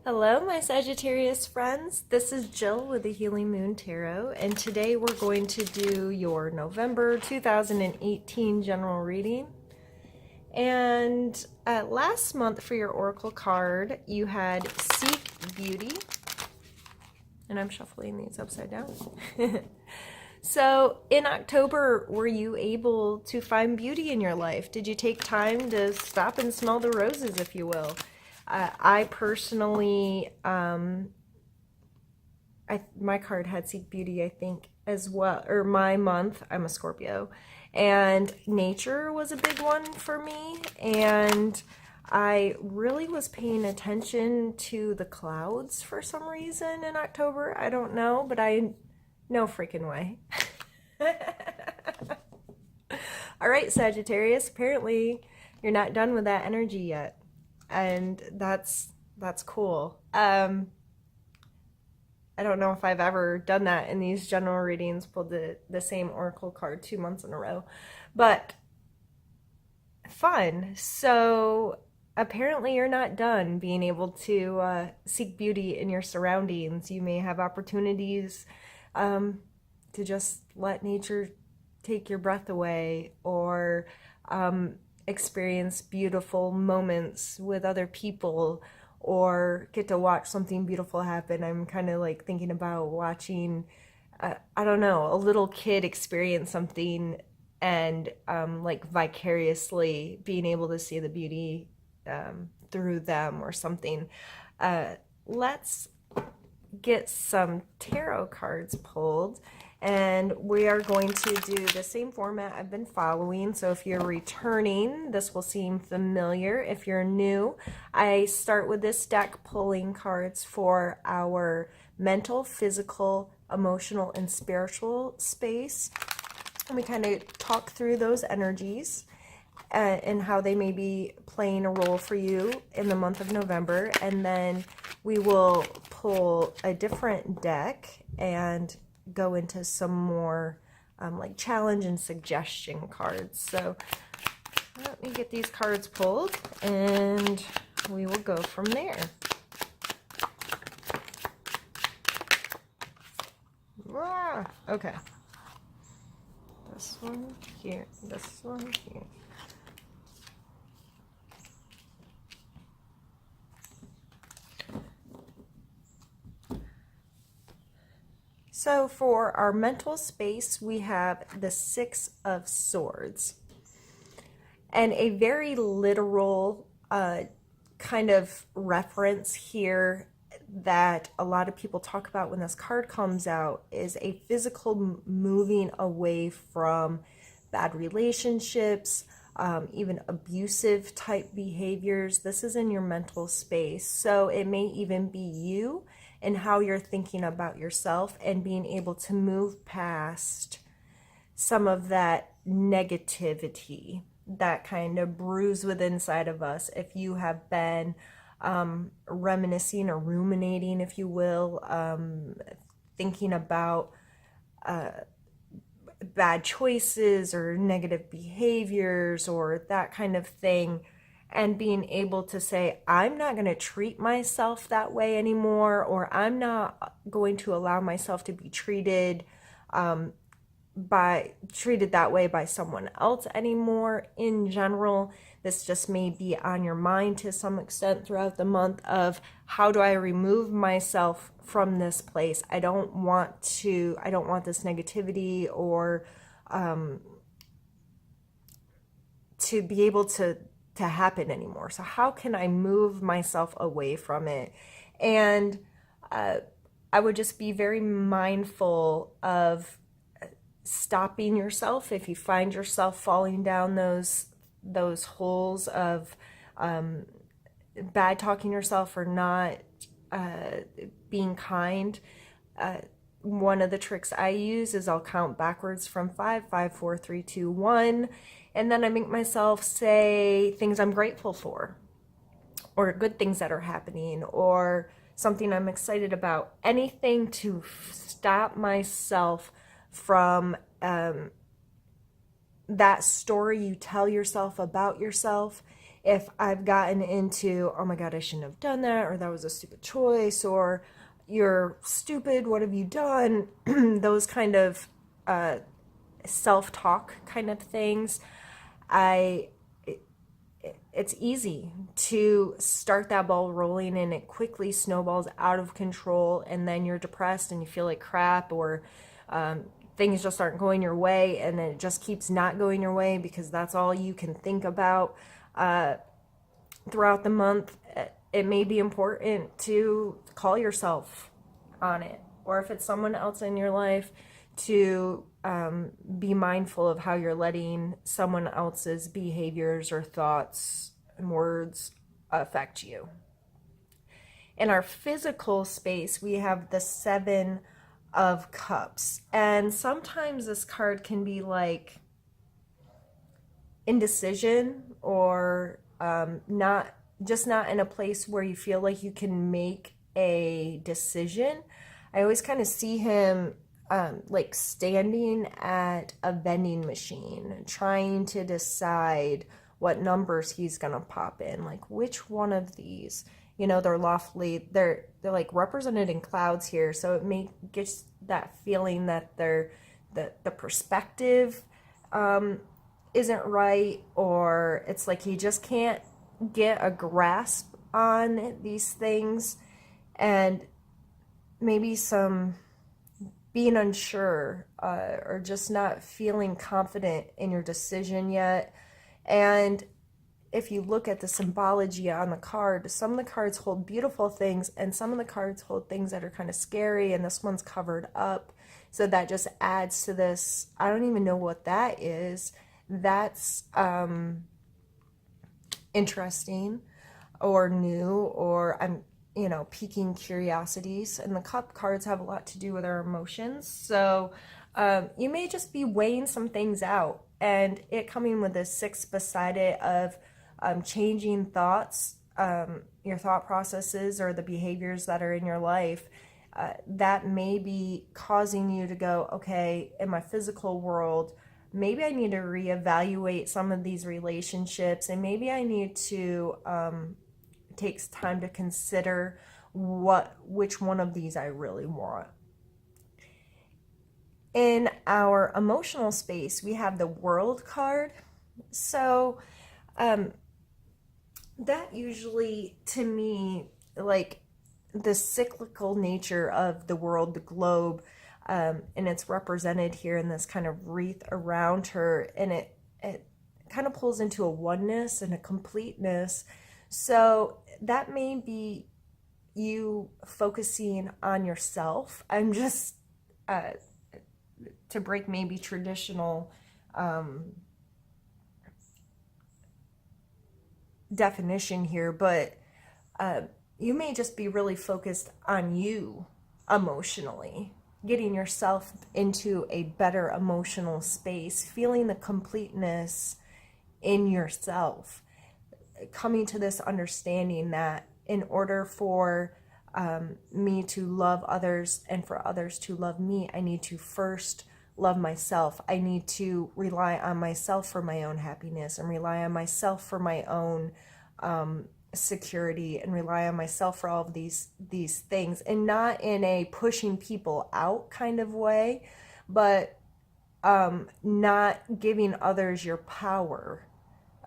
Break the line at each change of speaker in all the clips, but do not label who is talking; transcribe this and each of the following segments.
Hello, my Sagittarius friends. This is Jill with the Healing Moon Tarot, and today we're going to do your November 2018 general reading. And last month for your Oracle card, you had Seek Beauty, and I'm shuffling these upside down. So in October, were you able to find beauty in your life? Did you take time to stop and smell the roses, if you will? I personally, my card had Seek Beauty, I think, as well, or my month. I'm a Scorpio, and nature was a big one for me, and I really was paying attention to the clouds for some reason in October. I don't know, but no freaking way. All right, Sagittarius, apparently you're not done with that energy yet. And that's cool. I don't know if I've ever done that in these general readings, pulled the same oracle card 2 months in a row, but fun. So apparently you're not done being able to seek beauty in your surroundings. You may have opportunities to just let nature take your breath away, or experience beautiful moments with other people, or get to watch something beautiful happen. I'm kind of like thinking about watching, I don't know, a little kid experience something, and like vicariously being able to see the beauty through them or something. Let's get some tarot cards pulled, and we are going to do the same format I've been following. So if you're returning, this will seem familiar. If you're new, I start with this deck pulling cards for our mental, physical, emotional, and spiritual space. And we kind of talk through those energies and how they may be playing a role for you in the month of November. And then we will pull a different deck and go into some more like challenge and suggestion cards. So let me get these cards pulled and we will go from there. Okay. This one here, this one here. So for our mental space, we have the Six of Swords, and a very literal kind of reference here that a lot of people talk about when this card comes out is a physical moving away from bad relationships, even abusive type behaviors. This is in your mental space. So it may even be you and how you're thinking about yourself, and being able to move past some of that negativity that kind of brews within inside of us. If you have been reminiscing or ruminating, if you will, thinking about bad choices or negative behaviors or that kind of thing, and being able to say, I'm not going to treat myself that way anymore, or I'm not going to allow myself to be treated that way by someone else anymore. In general, this just may be on your mind to some extent throughout the month of, how do I remove myself from this place? I don't want this negativity or to be able to happen anymore. So how can I move myself away from it? And I would just be very mindful of stopping yourself if you find yourself falling down those holes of bad talking yourself or not being kind. One of the tricks I use is I'll count backwards from 5, 5, 4, 3, 2, 1. And then I make myself say things I'm grateful for, or good things that are happening, or something I'm excited about. Anything to stop myself from that story you tell yourself about yourself, if I've gotten into, oh my God, I shouldn't have done that, or that was a stupid choice, or you're stupid, what have you done? Those kind of self-talk kind of things. I it's easy to start that ball rolling and it quickly snowballs out of control, and then you're depressed and you feel like crap, or things just aren't going your way, and then it just keeps not going your way because that's all you can think about throughout the month. It may be important to call yourself on it, or if it's someone else in your life, to be mindful of how you're letting someone else's behaviors or thoughts and words affect you. In our physical space, we have the Seven of Cups, and sometimes this card can be like indecision, or not in a place where you feel like you can make a decision. I always kind of see him like standing at a vending machine trying to decide what numbers he's gonna pop in, like which one of these, they're like represented in clouds here, so it gets that feeling that the perspective isn't right, or it's like he just can't get a grasp on these things, and maybe some being unsure, or just not feeling confident in your decision yet. And if you look at the symbology on the card, some of the cards hold beautiful things, and some of the cards hold things that are kind of scary, and this one's covered up. So that just adds to this. I don't even know what that is. That's interesting or new, or I'm piquing curiosities. And the cup cards have a lot to do with our emotions. So you may just be weighing some things out, and it coming with a 6 beside it of changing thoughts, your thought processes, or the behaviors that are in your life, that may be causing you to go, okay, in my physical world, maybe I need to reevaluate some of these relationships, and maybe I need to takes time to consider which one of these I really want. In our emotional space, we have the World card. So that usually, to me, like the cyclical nature of the world, the globe, and it's represented here in this kind of wreath around her, and it kind of pulls into a oneness and a completeness. So that may be you focusing on yourself. I'm just to break maybe traditional definition here, but you may just be really focused on you emotionally, getting yourself into a better emotional space, feeling the completeness in yourself, coming to this understanding that in order for me to love others and for others to love me, I need to first love myself. I need to rely on myself for my own happiness, and rely on myself for my own security, and rely on myself for all of these things, and not in a pushing people out kind of way, but not giving others your power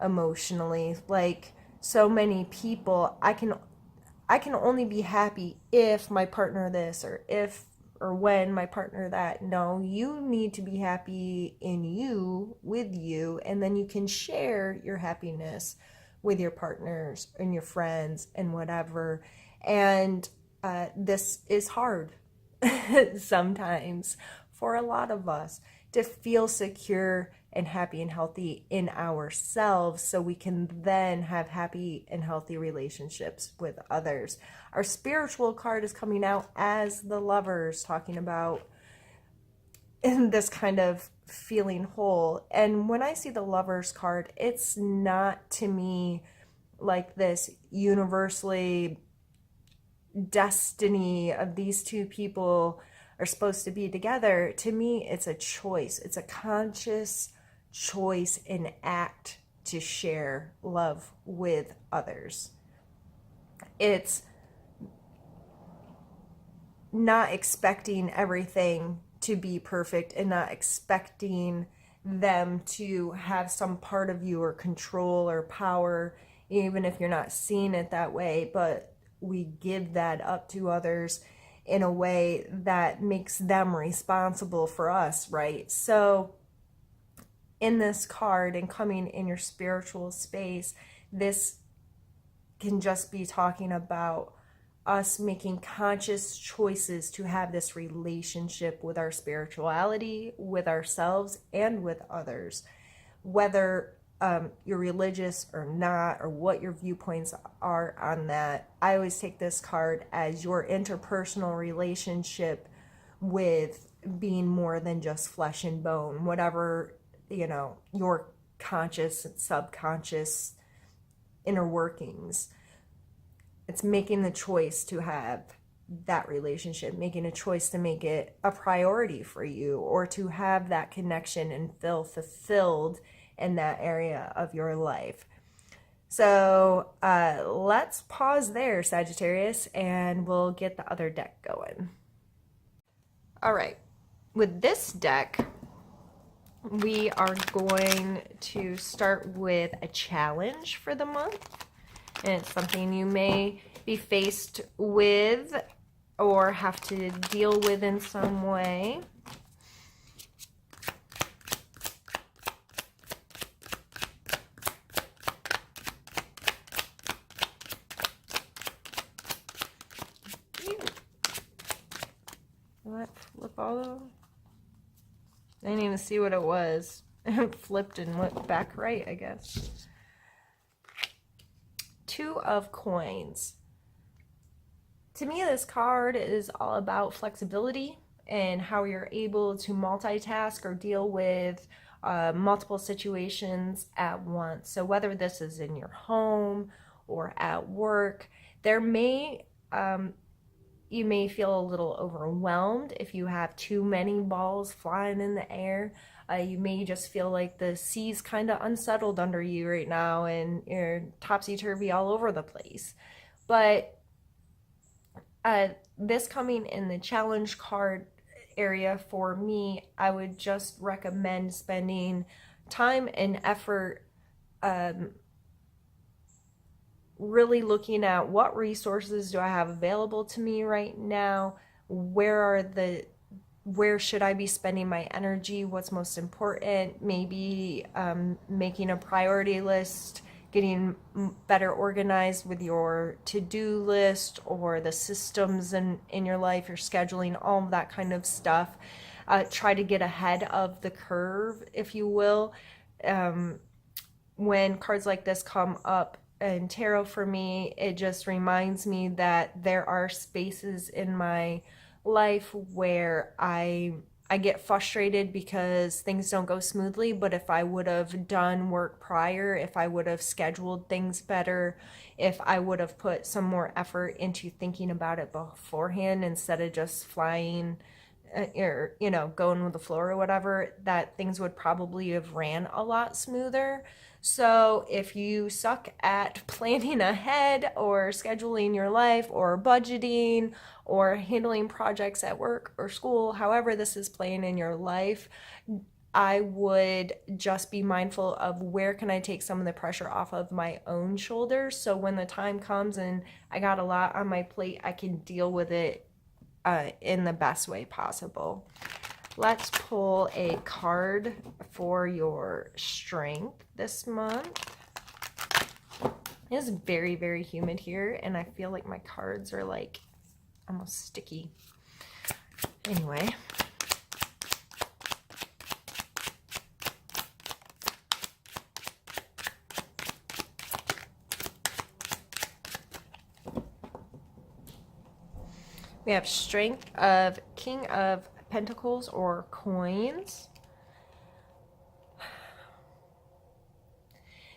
emotionally. Like so many people, I can only be happy if my partner this, or if or when my partner that. No, you need to be happy in you, with you, and then you can share your happiness with your partners and your friends and whatever. And this is hard sometimes for a lot of us, to feel secure and happy and healthy in ourselves, so we can then have happy and healthy relationships with others. Our spiritual card is coming out as the Lovers, talking about in this kind of feeling whole. And when I see the Lovers card, it's not to me like this universally destiny of these two people are supposed to be together. To me, it's a choice. It's a conscious choice and act to share love with others. It's not expecting everything to be perfect and not expecting them to have some part of you or control or power, even if you're not seeing it that way. But we give that up to others in a way that makes them responsible for us, right? So in this card and coming in your spiritual space, this can just be talking about us making conscious choices to have this relationship with our spirituality, with ourselves, and with others. Whether you're religious or not, or what your viewpoints are on that, I always take this card as your interpersonal relationship with being more than just flesh and bone, whatever, your conscious and subconscious inner workings. It's making the choice to have that relationship, making a choice to make it a priority for you, or to have that connection and feel fulfilled in that area of your life. So let's pause there, Sagittarius, and we'll get the other deck going. All right, with this deck, we are going to start with a challenge for the month. And it's something you may be faced with or have to deal with in some way. What? Flip all over? I didn't even see what it was. It flipped and went back right, I guess. Two of Coins. To me, this card is all about flexibility and how you're able to multitask or deal with multiple situations at once. So whether this is in your home or at work, you may feel a little overwhelmed if you have too many balls flying in the air. You may just feel like the sea's kind of unsettled under you right now and you're topsy-turvy all over the place. But this coming in the challenge card area for me, I would just recommend spending time and effort really looking at what resources do I have available to me right now, where should I be spending my energy, what's most important, maybe making a priority list, getting better organized with your to-do list or the systems in your life, your scheduling, all of that kind of stuff. Try to get ahead of the curve, if you will. When cards like this come up in tarot for me, it just reminds me that there are spaces in my life where I get frustrated because things don't go smoothly, but if I would have done work prior, if I would have scheduled things better, if I would have put some more effort into thinking about it beforehand instead of just flying or going with the flow or whatever, that things would probably have ran a lot smoother. So if you suck at planning ahead or scheduling your life or budgeting or handling projects at work or school, however this is playing in your life, I would just be mindful of where can I take some of the pressure off of my own shoulders, so when the time comes and I got a lot on my plate, I can deal with it in the best way possible. Let's pull a card for your strength this month. It is very, very humid here, and I feel like my cards are like almost sticky. Anyway. We have Strength of King of Pentacles or Coins.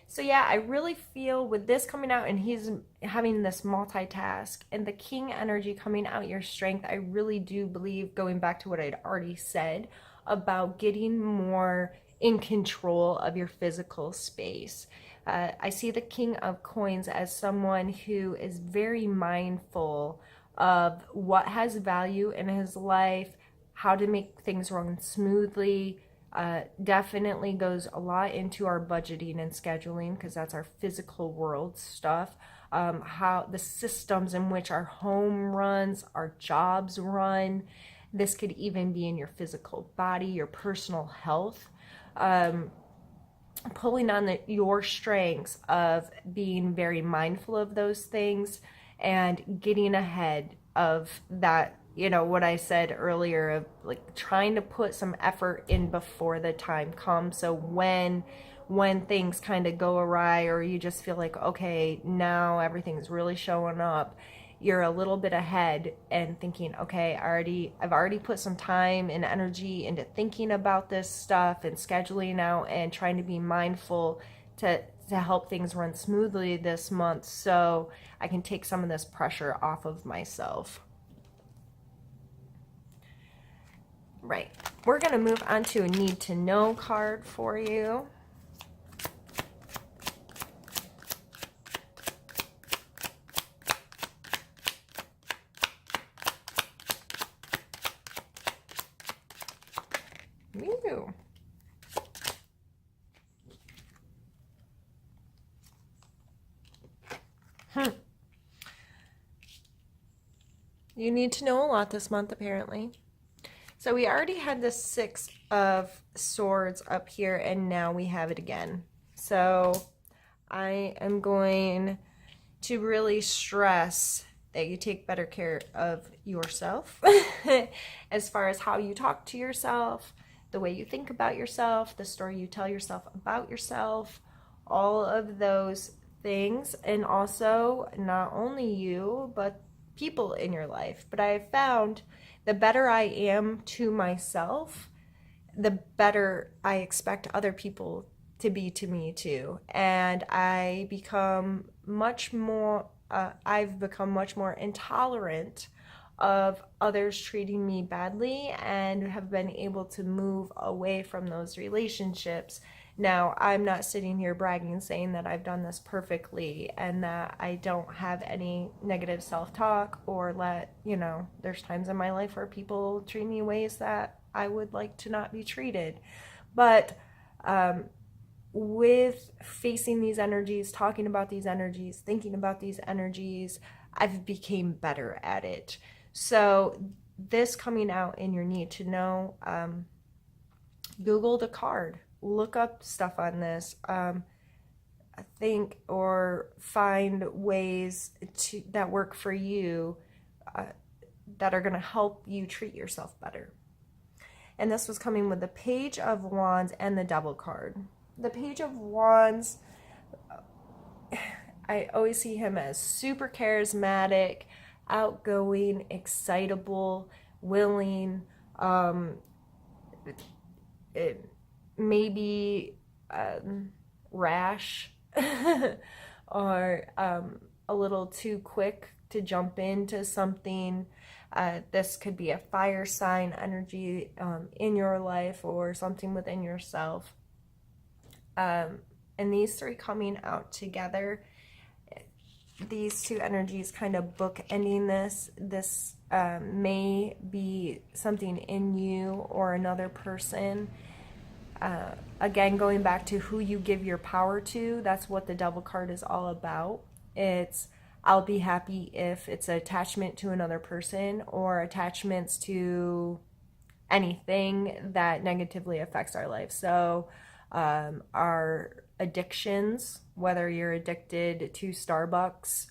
So yeah, I really feel with this coming out and he's having this multitask and the King energy coming out, your strength, I really do believe, going back to what I'd already said about getting more in control of your physical space. I see the King of Coins as someone who is very mindful of what has value in his life, how to make things run smoothly. Definitely goes a lot into our budgeting and scheduling, because that's our physical world stuff. How the systems in which our home runs, our jobs run. This could even be in your physical body, your personal health. Pulling on your strengths of being very mindful of those things and getting ahead of that, what I said earlier, of like trying to put some effort in before the time comes. So when things kind of go awry, or you just feel like, okay, now everything's really showing up, you're a little bit ahead and thinking, okay, I've already put some time and energy into thinking about this stuff and scheduling out and trying to be mindful to help things run smoothly this month, so I can take some of this pressure off of myself. Right. We're going to move on to a need to know card for you. Ew. You need to know a lot this month, apparently. So we already had the Six of Swords up here, and now we have it again. So I am going to really stress that you take better care of yourself as far as how you talk to yourself, the way you think about yourself, the story you tell yourself about yourself, all of those things. And also, not only you, but people in your life. But I have found the better I am to myself, the better I expect other people to be to me too. And I've become much more intolerant of others treating me badly, and have been able to move away from those relationships. Now, I'm not sitting here bragging saying that I've done this perfectly and that I don't have any negative self-talk, or there's times in my life where people treat me ways that I would like to not be treated. But with facing these energies, talking about these energies, thinking about these energies, I've became better at it. So this coming out in your need to know, Google the card, look up stuff on this, think or find ways that work for you, that are going to help you treat yourself better. And this was coming with the Page of Wands and the Devil card. The Page of Wands, I always see him as super charismatic, outgoing, excitable, willing, maybe rash or a little too quick to jump into something. This could be a fire sign energy in your life, or something within yourself. And these three coming out together, these two energies kind of bookending this may be something in you or another person. Again, going back to who you give your power to, that's what the Devil card is all about. It's, I'll be happy if it's attachment to another person, or attachments to anything that negatively affects our life. So our addictions, whether you're addicted to Starbucks,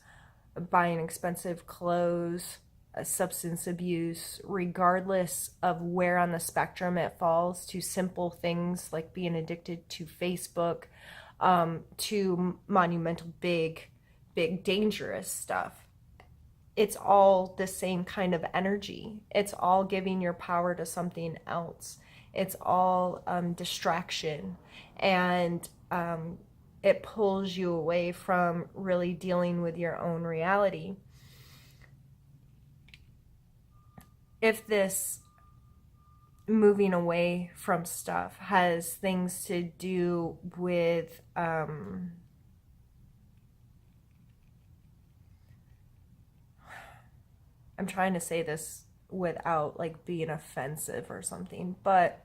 buying expensive clothes, substance abuse, regardless of where on the spectrum it falls, to simple things like being addicted to Facebook, to monumental, big, dangerous stuff. It's all the same kind of energy. It's all giving your power to something else. It's all distraction, and it pulls you away from really dealing with your own reality. If this moving away from stuff has things to do with I'm trying to say this without like being offensive or something, but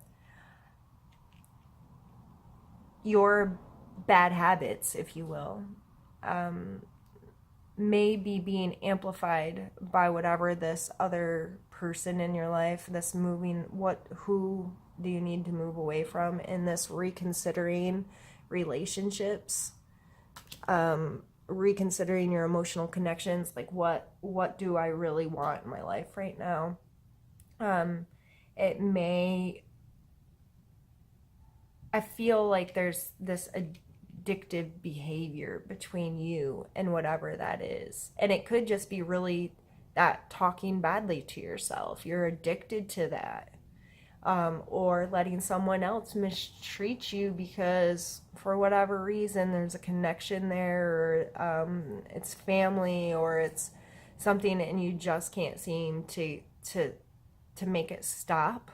your bad habits, if you will, may be being amplified by whatever this other person in your life, this moving, who do you need to move away from, in this reconsidering relationships, reconsidering your emotional connections, like what do I really want in my life right now. It may, I feel like there's this addictive behavior between you and whatever that is. And it could just be really that talking badly to yourself. You're addicted to that. Or letting someone else mistreat you because for whatever reason there's a connection there, or it's family, or it's something, and you just can't seem to make it stop.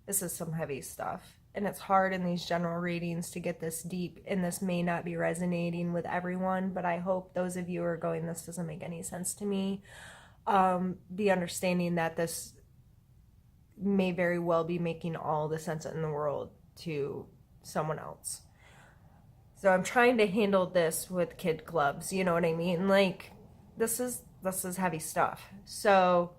This is some heavy stuff, and it's hard in these general readings to get this deep, and this may not be resonating with everyone, but I hope those of you who are going, this doesn't make any sense to me, be understanding that this may very well be making all the sense in the world to someone else. So I'm trying to handle this with kid gloves, you know what I mean? Like, this is heavy stuff. So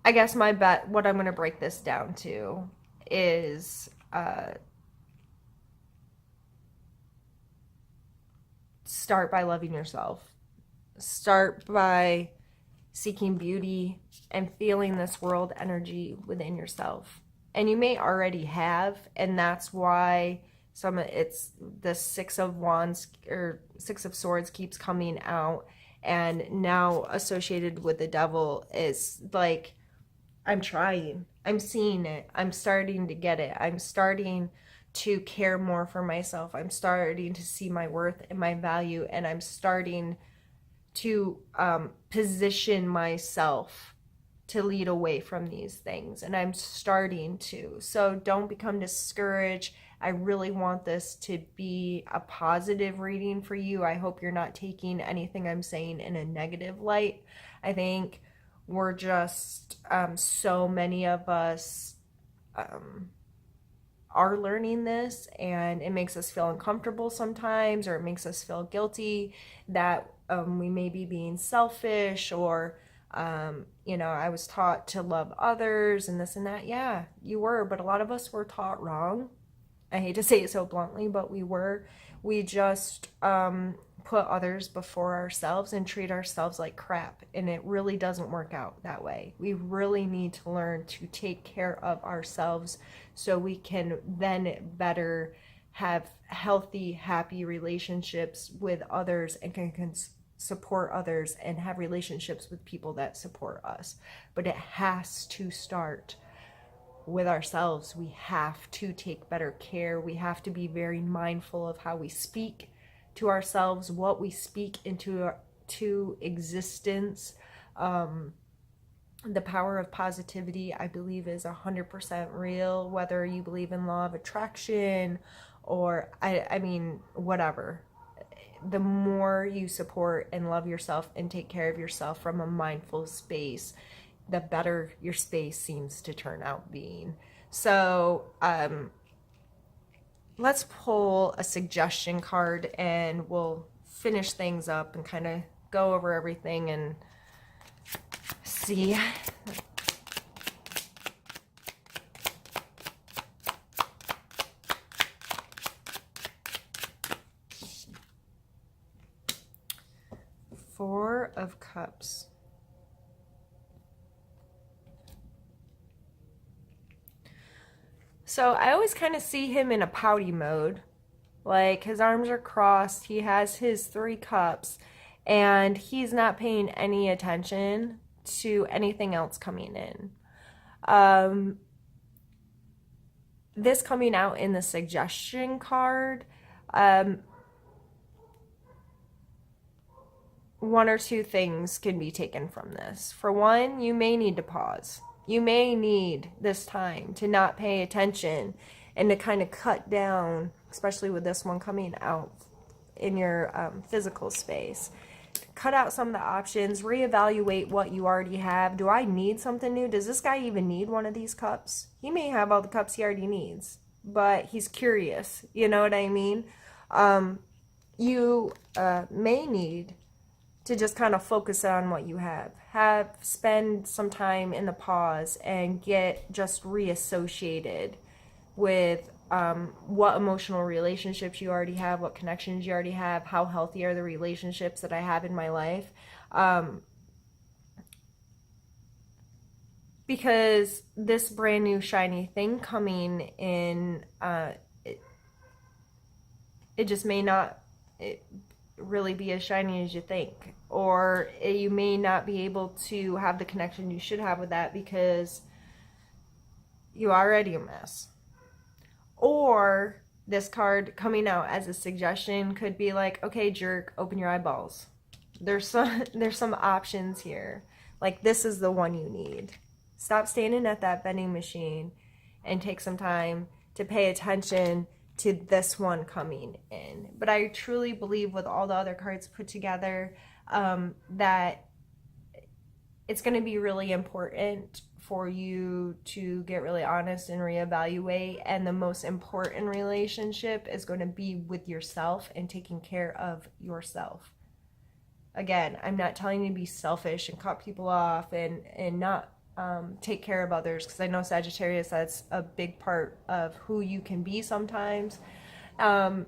I guess my bet, what I'm going to break this down to is start by loving yourself. Start by seeking beauty and feeling this world energy within yourself. And you may already have, and that's why it's the Six of Wands or Six of Swords keeps coming out, and now associated with the Devil is like, I'm trying. I'm seeing it. I'm starting to get it. I'm starting to care more for myself. I'm starting to see my worth and my value, and I'm starting to position myself to lead away from these things, and I'm starting to. So don't become discouraged. I really want this to be a positive reading for you. I hope you're not taking anything I'm saying in a negative light. I think we're just, so many of us are learning this, and it makes us feel uncomfortable sometimes, or it makes us feel guilty that we may be being selfish, or I was taught to love others and this and that. Yeah, you were, but a lot of us were taught wrong. I hate to say it so bluntly, but we just put others before ourselves and treat ourselves like crap, and it really doesn't work out that way. We really need to learn to take care of ourselves so we can then better have healthy, happy relationships with others, and can support others and have relationships with people that support us. But it has to start with ourselves. We have to take better care. We have to be very mindful of how we speak to ourselves, what we speak into existence. The power of positivity, I believe, is 100% real, whether you believe in law of attraction or I mean whatever. The more you support and love yourself and take care of yourself from a mindful space, the better your space seems to turn out being. So let's pull a suggestion card, and we'll finish things up and kind of go over everything and see. Four of Cups. So I always kind of see him in a pouty mode. Like, his arms are crossed, he has his 3 cups, and he's not paying any attention to anything else coming in. Um, this coming out in the suggestion card, one or two things can be taken from this. For one, you may need to pause. You may need this time to not pay attention and to kind of cut down, especially with this one coming out in your physical space. Cut out some of the options, reevaluate what you already have. Do I need something new? Does this guy even need one of these cups? He may have all the cups he already needs, but he's curious. You know what I mean? You may need to just kind of focus on what you have spend some time in the pause and get just reassociated with what emotional relationships you already have, what connections you already have, how healthy are the relationships that I have in my life. Because this brand new shiny thing coming in, it just may not really be as shiny as you think, or you may not be able to have the connection you should have with that because you're already a mess. Or this card coming out as a suggestion could be like, okay, jerk, open your eyeballs. There's some options here. Like, this is the one you need. Stop standing at that vending machine and take some time to pay attention to this one coming in. But I truly believe, with all the other cards put together, that it's going to be really important for you to get really honest and reevaluate. And the most important relationship is going to be with yourself and taking care of yourself. Again, I'm not telling you to be selfish and cut people off and not take care of others, because I know, Sagittarius, that's a big part of who you can be sometimes. And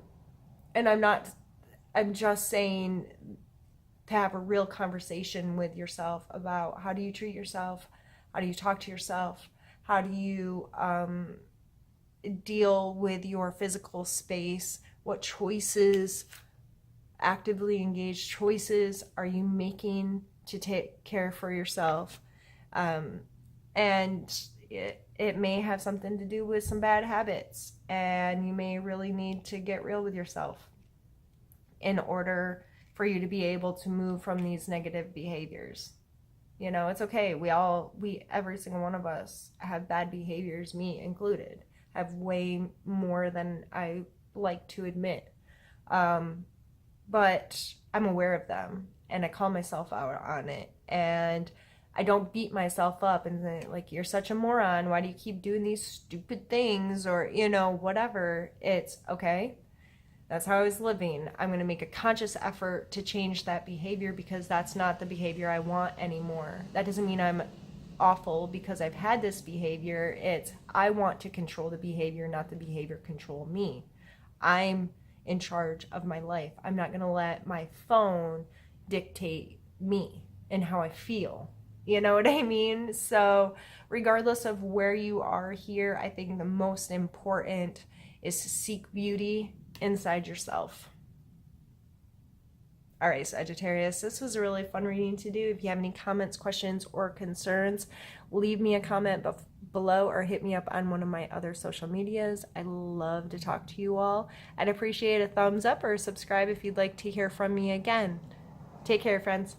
I'm just saying to have a real conversation with yourself about, how do you treat yourself? How do you talk to yourself? How do you deal with your physical space? What choices, actively engaged choices, are you making to take care for yourself? And it may have something to do with some bad habits, and you may really need to get real with yourself in order for you to be able to move from these negative behaviors. You know, it's okay. Every single one of us have bad behaviors, me included, have way more than I like to admit. But I'm aware of them, and I call myself out on it, and I don't beat myself up and say, like, you're such a moron, why do you keep doing these stupid things, or, you know, whatever. It's okay. That's how I was living. I'm going to make a conscious effort to change that behavior, because that's not the behavior I want anymore. That doesn't mean I'm awful because I've had this behavior. It's, I want to control the behavior, not the behavior control me. I'm in charge of my life. I'm not going to let my phone dictate me and how I feel. You know what I mean? So regardless of where you are here, I think the most important is to seek beauty inside yourself. All right, Sagittarius, this was a really fun reading to do. If you have any comments, questions, or concerns, leave me a comment below or hit me up on one of my other social medias. I love to talk to you all. I'd appreciate a thumbs up or subscribe if you'd like to hear from me again. Take care, friends.